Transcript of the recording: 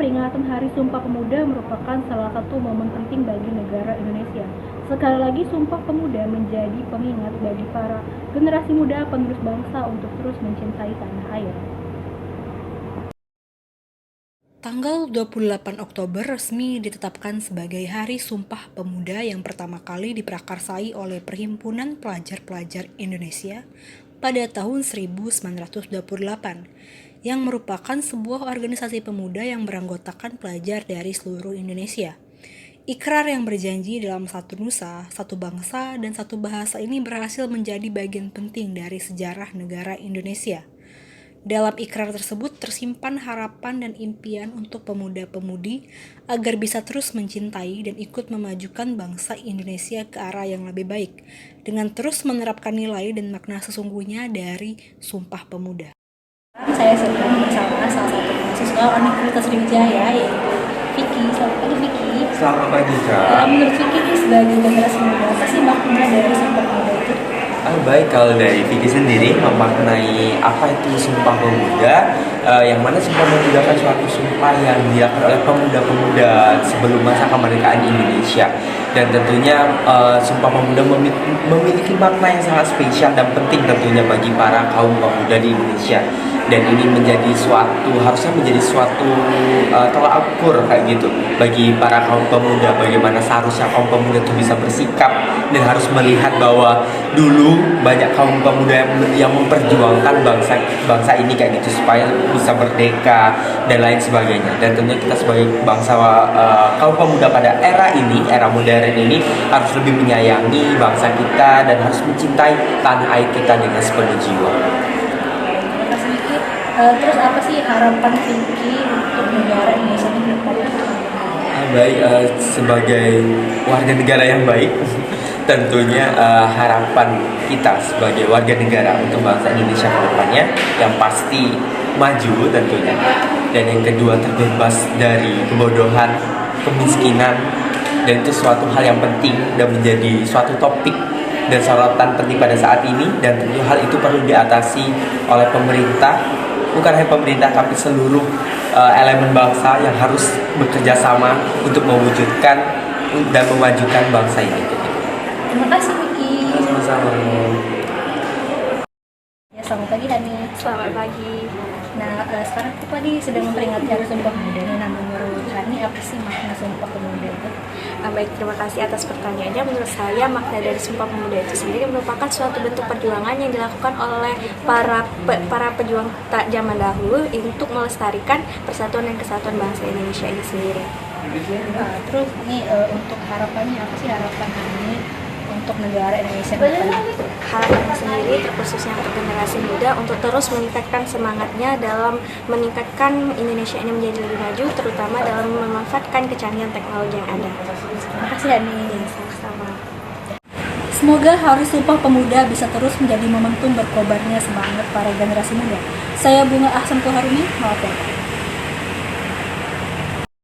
peringatan Hari Sumpah Pemuda merupakan salah satu momen penting bagi negara Indonesia. Sekali lagi, Sumpah Pemuda menjadi pengingat bagi para generasi muda penerus bangsa untuk terus mencintai tanah air. Tanggal 28 Oktober resmi ditetapkan sebagai Hari Sumpah Pemuda yang pertama kali diprakarsai oleh Perhimpunan Pelajar-Pelajar Indonesia pada tahun 1928, yang merupakan sebuah organisasi pemuda yang beranggotakan pelajar dari seluruh Indonesia. Ikrar yang berjanji dalam satu nusa, satu bangsa, dan satu bahasa ini berhasil menjadi bagian penting dari sejarah negara Indonesia. Dalam ikrar tersebut tersimpan harapan dan impian untuk pemuda-pemudi agar bisa terus mencintai dan ikut memajukan bangsa Indonesia ke arah yang lebih baik, dengan terus menerapkan nilai dan makna sesungguhnya dari Sumpah Pemuda. Saya sedang bersama salah satu mahasiswa Universitas Sriwijaya, yaitu Vicky. Selamat pagi, Vicky. Selamat pagi, Kak. Menurut Vicky ini sebagai generasi muda, apa sih makna dari Sumpah Pemuda itu? Baik, kalau dari Vicky sendiri memaknai apa itu Sumpah Pemuda, yang mana Sumpah Pemuda kan suatu sumpah yang dilakukan oleh pemuda-pemuda sebelum masa kemerdekaan Indonesia. Dan tentunya Sumpah Pemuda memiliki makna yang sangat spesial dan penting tentunya bagi para kaum pemuda di Indonesia. Dan ini harusnya menjadi suatu tolak ukur kayak gitu bagi para kaum pemuda, bagaimana seharusnya kaum pemuda itu bisa bersikap dan harus melihat bahwa dulu banyak kaum pemuda yang memperjuangkan bangsa ini kayak gitu supaya bisa merdeka dan lain sebagainya. Dan tentunya kita sebagai bangsa kaum pemuda pada era ini, era modern ini, harus lebih menyayangi bangsa kita dan harus mencintai tanah air kita dengan sepenuh jiwa. Terus apa sih harapan Vicky untuk negara Indonesia ke depannya? Baik, sebagai warga negara yang baik, tentunya harapan kita sebagai warga negara untuk bangsa Indonesia ke depannya yang pasti maju tentunya. Dan yang kedua, terbebas dari kebodohan, kemiskinan, dan itu suatu hal yang penting dan menjadi suatu topik dan sorotan penting pada saat ini. Dan tentu hal itu perlu diatasi oleh pemerintah, bukan hanya pemerintah tapi seluruh elemen bangsa yang harus bekerja sama untuk mewujudkan dan memajukan bangsa ini. Terima kasih, Vicky. Sama-sama. Ya, selamat pagi, Hani. Selamat pagi. Nah, sekarang kita tadi sedang memperingati Hari Sumpah Pemuda. Nah, menurut Hani, apa sih makna Sumpah Pemuda itu? Baik, terima kasih atas pertanyaannya. Menurut saya, makna dari Sumpah Pemuda itu sendiri merupakan suatu bentuk perjuangan yang dilakukan oleh para pejuang zaman dahulu untuk melestarikan persatuan dan kesatuan bangsa Indonesia ini sendiri. Terus ini untuk harapannya, apa sih harapan Hani untuk negara Indonesia ke depan? Harapannya sendiri terkhususnya untuk generasi muda untuk terus meningkatkan semangatnya dalam meningkatkan Indonesia ini menjadi lebih maju, terutama dalam memanfaatkan kecanggihan teknologi yang ada. Terima kasih, Hani. Sama-sama. Semoga Hari Sumpah Pemuda bisa terus menjadi momentum berkobarnya semangat para generasi muda. Saya Bunga Ahsan Tuharuni, melaporkan.